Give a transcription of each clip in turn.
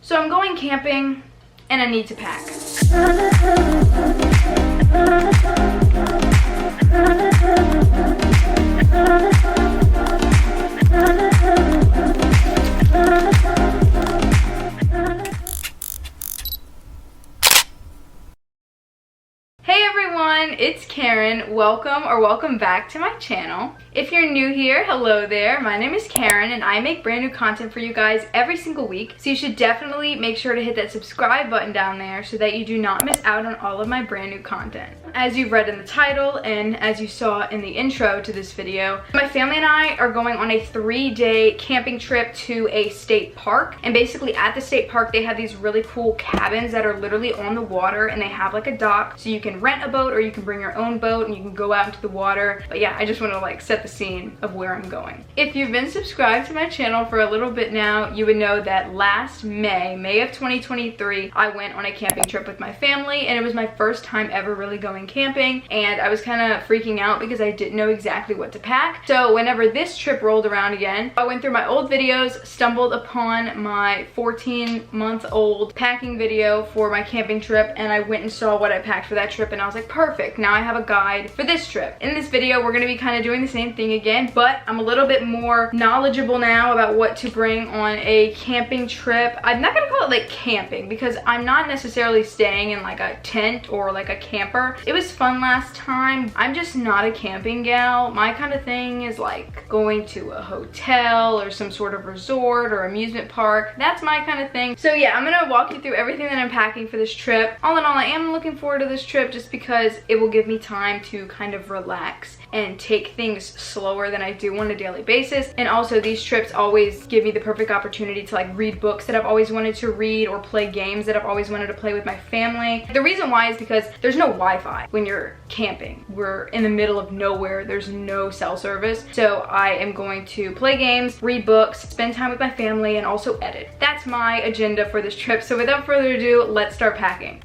So I'm going camping and I need to pack. Hey everyone, it's Karen. Welcome back to my channel. If you're new here, hello there. My name is Karen and I make brand new content for you guys every single week. So you should definitely make sure to hit that subscribe button down there so that you do not miss out on all of my brand new content. As you've read in the title and as you saw in the intro to this video, my family and I are going on a 3-day camping trip to a state park. And basically at the state park, they have these really cool cabins that are literally on the water and they have like a dock. So you can rent a boat or you can bring your own boat and you can go out into the water. But yeah, I just want to like set the scene of where I'm going. If you've been subscribed to my channel for a little bit now, you would know that last May of 2023, I went on a camping trip with my family and it was my first time ever really going camping, and I was kind of freaking out because I didn't know exactly what to pack. So whenever this trip rolled around again, I went through my old videos, stumbled upon my 14-month-old packing video for my camping trip, and I went and saw what I packed for that trip and I was like, perfect, now I have a guide for this trip. In this video, we're going to be kind of doing the same thing again, but I'm a little bit more knowledgeable now about what to bring on a camping trip. I'm not going to call it like camping because I'm not necessarily staying in like a tent or like a camper. It was fun last time. I'm just not a camping gal. My kind of thing is like going to a hotel or some sort of resort or amusement park. That's my kind of thing. So yeah, I'm going to walk you through everything that I'm packing for this trip. All in all, I am looking forward to this trip just because it will give me time to kind of relax and take things slower than I do on a daily basis. And also these trips always give me the perfect opportunity to like read books that I've always wanted to read or play games that I've always wanted to play with my family. The reason why is because there's no Wi-Fi when you're camping. We're in the middle of nowhere. There's no cell service. So I am going to play games, read books, spend time with my family, and also edit. That's my agenda for this trip. So without further ado, let's start packing.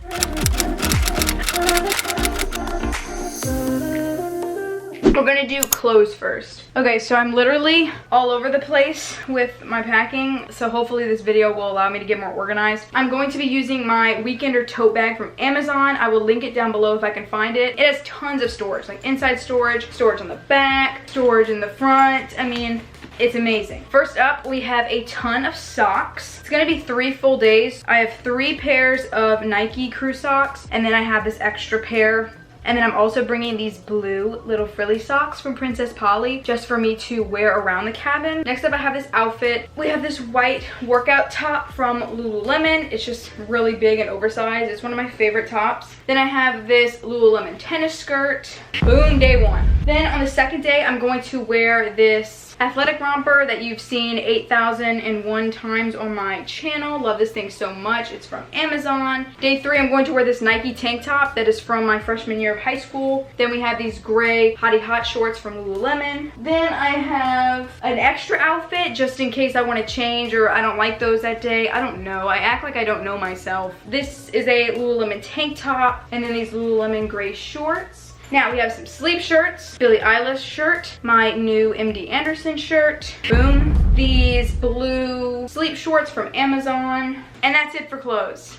We're gonna do clothes first. Okay, so I'm literally all over the place with my packing, so hopefully this video will allow me to get more organized. I'm going to be using my Weekender tote bag from Amazon. I will link it down below if I can find it. It has tons of storage, like inside storage, storage on the back, storage in the front. I mean, it's amazing. First up, we have a ton of socks. It's gonna be 3 full days. I have 3 pairs of Nike crew socks, and then I have this extra pair. And then I'm also bringing these blue little frilly socks from Princess Polly just for me to wear around the cabin. Next up, I have this outfit. We have this white workout top from Lululemon. It's just really big and oversized. It's one of my favorite tops. Then I have this Lululemon tennis skirt. Boom, day 1. Then on the second day, I'm going to wear this athletic romper that you've seen 8,001 times on my channel. Love this thing so much. It's from Amazon. Day 3, I'm going to wear this Nike tank top that is from my freshman year of high school. Then we have these gray Hottie Hot shorts from Lululemon. Then I have an extra outfit just in case I want to change or I don't like those that day. I don't know. I act like I don't know myself. This is a Lululemon tank top and then these Lululemon gray shorts. Now we have some sleep shirts, Billie Eilish shirt, my new MD Anderson shirt, boom, these blue sleep shorts from Amazon, and that's it for clothes.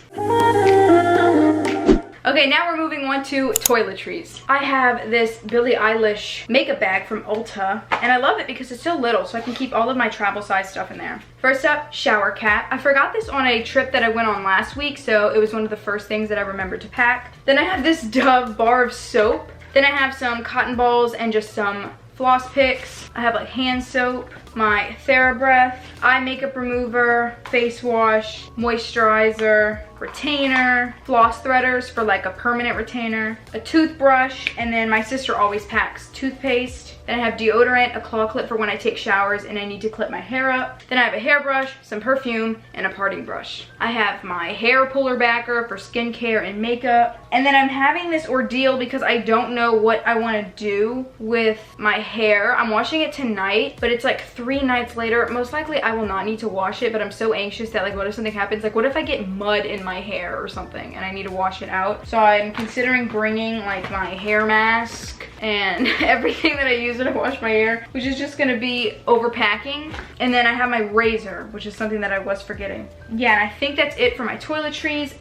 Okay, now we're moving on to toiletries. I have this Billie Eilish makeup bag from Ulta, and I love it because it's so little, so I can keep all of my travel size stuff in there. First up, shower cap. I forgot this on a trip that I went on last week, so it was one of the first things that I remembered to pack. Then I have this Dove bar of soap. Then I have some cotton balls and just some floss picks. I have like hand soap, my TheraBreath, eye makeup remover, face wash, moisturizer, retainer, floss threaders for like a permanent retainer, a toothbrush, and then my sister always packs toothpaste. Then I have deodorant, a claw clip for when I take showers and I need to clip my hair up. Then I have a hairbrush, some perfume, and a parting brush. I have my hair puller backer for skincare and makeup. And then I'm having this ordeal because I don't know what I want to do with my hair. I'm washing it tonight, but it's like 3 nights later. Most likely I will not need to wash it, but I'm so anxious that like what if something happens? Like what if I get mud in my hair or something and I need to wash it out? So I'm considering bringing like my hair mask and everything that I use when I wash my hair, which is just gonna be overpacking. And then I have my razor, which is something that I was forgetting. Yeah, and I think that's it for my toiletries.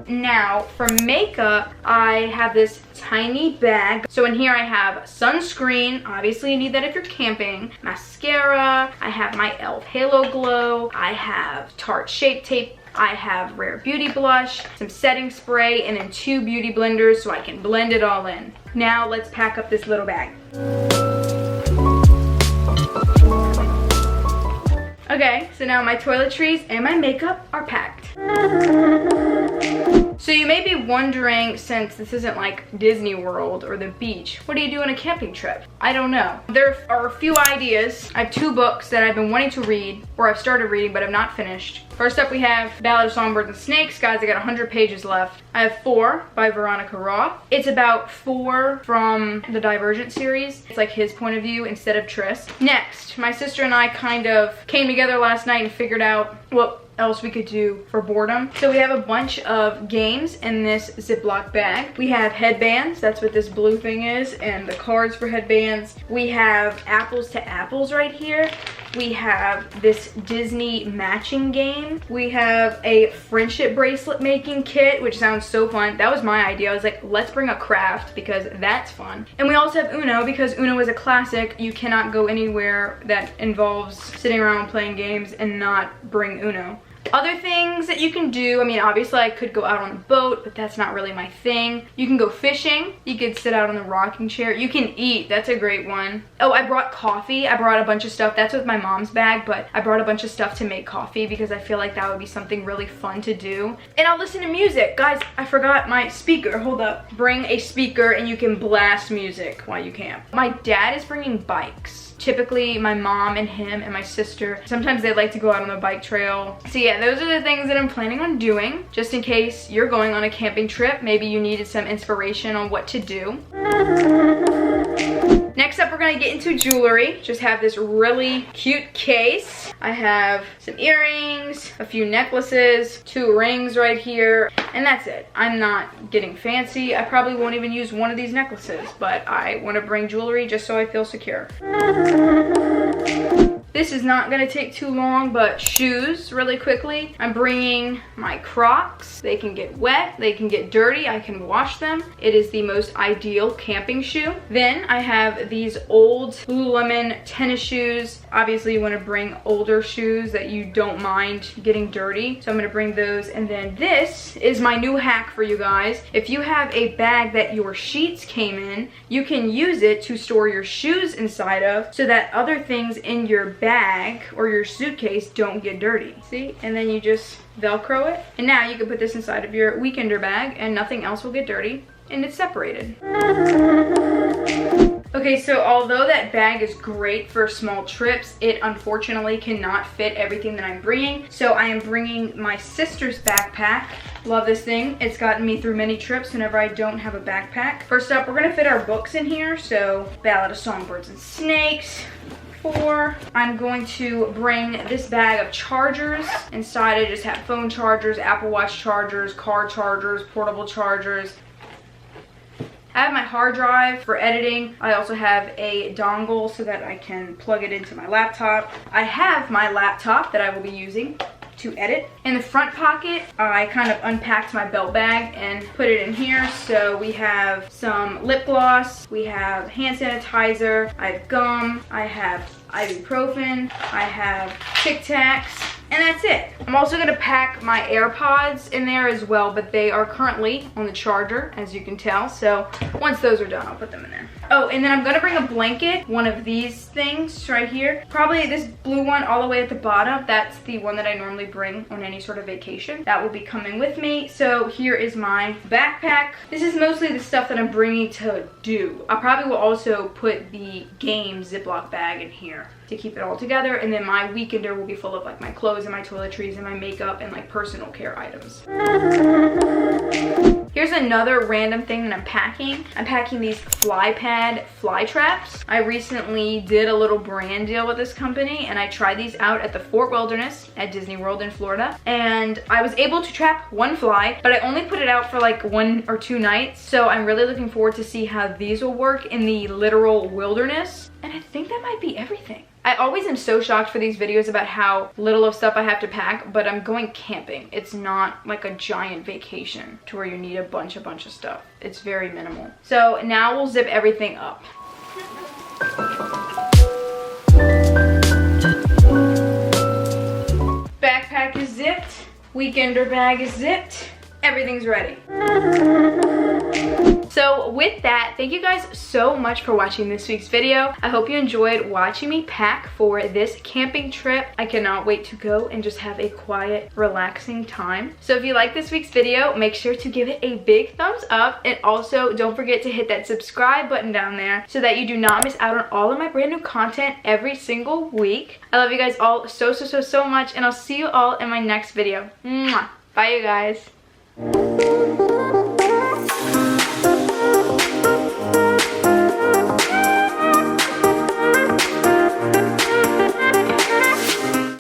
Now for makeup, I have this tiny bag. So in here I have sunscreen, obviously you need that if you're camping, mascara, I have my e.l.f. Halo Glow, I have Tarte Shape Tape, I have Rare Beauty Blush, some setting spray, and then 2 beauty blenders so I can blend it all in. Now let's pack up this little bag. Okay, so now my toiletries and my makeup are packed. So you may be wondering, since this isn't like Disney World or the beach, what do you do on a camping trip? I don't know. There are a few ideas. I have 2 books that I've been wanting to read, or I've started reading but I've not finished. First up we have Ballad of Songbirds and Snakes. Guys, I got 100 pages left. I have 4 by Veronica Roth. It's about 4 from the Divergent series. It's like his point of view instead of Tris. Next, my sister and I kind of came together last night and figured out what else we could do for boredom. So we have a bunch of games in this Ziploc bag. We have headbands, that's what this blue thing is, and the cards for headbands. We have apples to apples right here. We have this Disney matching game. We have a friendship bracelet making kit, which sounds so fun. That was my idea. I was like, let's bring a craft because that's fun. And we also have Uno because Uno is a classic. You cannot go anywhere that involves sitting around playing games and not bring Uno. Other things that you can do, I mean, obviously I could go out on a boat, but that's not really my thing. You can go fishing. You could sit out on the rocking chair. You can eat. That's a great one. Oh, I brought coffee. I brought a bunch of stuff. That's with my mom's bag, but I brought a bunch of stuff to make coffee because I feel like that would be something really fun to do. And I'll listen to music. Guys, I forgot my speaker. Hold up. Bring a speaker and you can blast music while you camp. My dad is bringing bikes. Typically my mom and him and my sister, sometimes they like to go out on the bike trail. So yeah, those are the things that I'm planning on doing, just in case you're going on a camping trip. Maybe you needed some inspiration on what to do. Next up, we're gonna get into jewelry. Just have this really cute case. I have some earrings, a few necklaces, 2 rings right here, and that's it. I'm not getting fancy. I probably won't even use one of these necklaces, but I wanna bring jewelry just so I feel secure. This is not gonna take too long, but shoes really quickly. I'm bringing my Crocs. They can get wet, they can get dirty, I can wash them. It is the most ideal camping shoe. Then I have these old Lululemon tennis shoes. Obviously you wanna bring older shoes that you don't mind getting dirty. So I'm gonna bring those. And then this is my new hack for you guys. If you have a bag that your sheets came in, you can use it to store your shoes inside of so that other things in your bag or your suitcase don't get dirty. See? And then you just Velcro it. And now you can put this inside of your weekender bag and nothing else will get dirty and it's separated. Okay, so although that bag is great for small trips, it unfortunately cannot fit everything that I'm bringing. So I am bringing my sister's backpack. Love this thing. It's gotten me through many trips whenever I don't have a backpack. First up, we're gonna fit our books in here. So Ballad of Songbirds and Snakes. I'm going to bring this bag of chargers. Inside I just have phone chargers, Apple Watch chargers, car chargers, portable chargers. I have my hard drive for editing. I also have a dongle so that I can plug it into my laptop. I have my laptop that I will be using to edit. In the front pocket, I kind of unpacked my belt bag and put it in here. So we have some lip gloss, we have hand sanitizer, I have gum, I have ibuprofen, I have Tic Tacs, and that's it. I'm also gonna pack my AirPods in there as well, but they are currently on the charger, as you can tell. So once those are done, I'll put them in there. Oh, and then I'm gonna bring a blanket, one of these things right here. Probably this blue one all the way at the bottom. That's the one that I normally bring on any sort of vacation. That will be coming with me. So here is my backpack. This is mostly the stuff that I'm bringing to do. I probably will also put the game Ziploc bag in here to keep it all together, and then my weekender will be full of like my clothes and my toiletries and my makeup and like personal care items. Here's another random thing that I'm packing. I'm packing these fly pad fly traps. I recently did a little brand deal with this company and I tried these out at the Fort Wilderness at Disney World in Florida. And I was able to trap one fly, but I only put it out for like 1 or 2 nights. So I'm really looking forward to see how these will work in the literal wilderness. And I think that might be everything. I always am so shocked for these videos about how little of stuff I have to pack, but I'm going camping. It's not like a giant vacation to where you need a bunch of stuff. It's very minimal. So now we'll zip everything up. Backpack is zipped. Weekender bag is zipped. Everything's ready. So with that, thank you guys so much for watching this week's video. I hope you enjoyed watching me pack for this camping trip. I cannot wait to go and just have a quiet, relaxing time. So if you like this week's video, make sure to give it a big thumbs up. And also don't forget to hit that subscribe button down there so that you do not miss out on all of my brand new content every single week. I love you guys all so much, and I'll see you all in my next video. Mwah. Bye, you guys.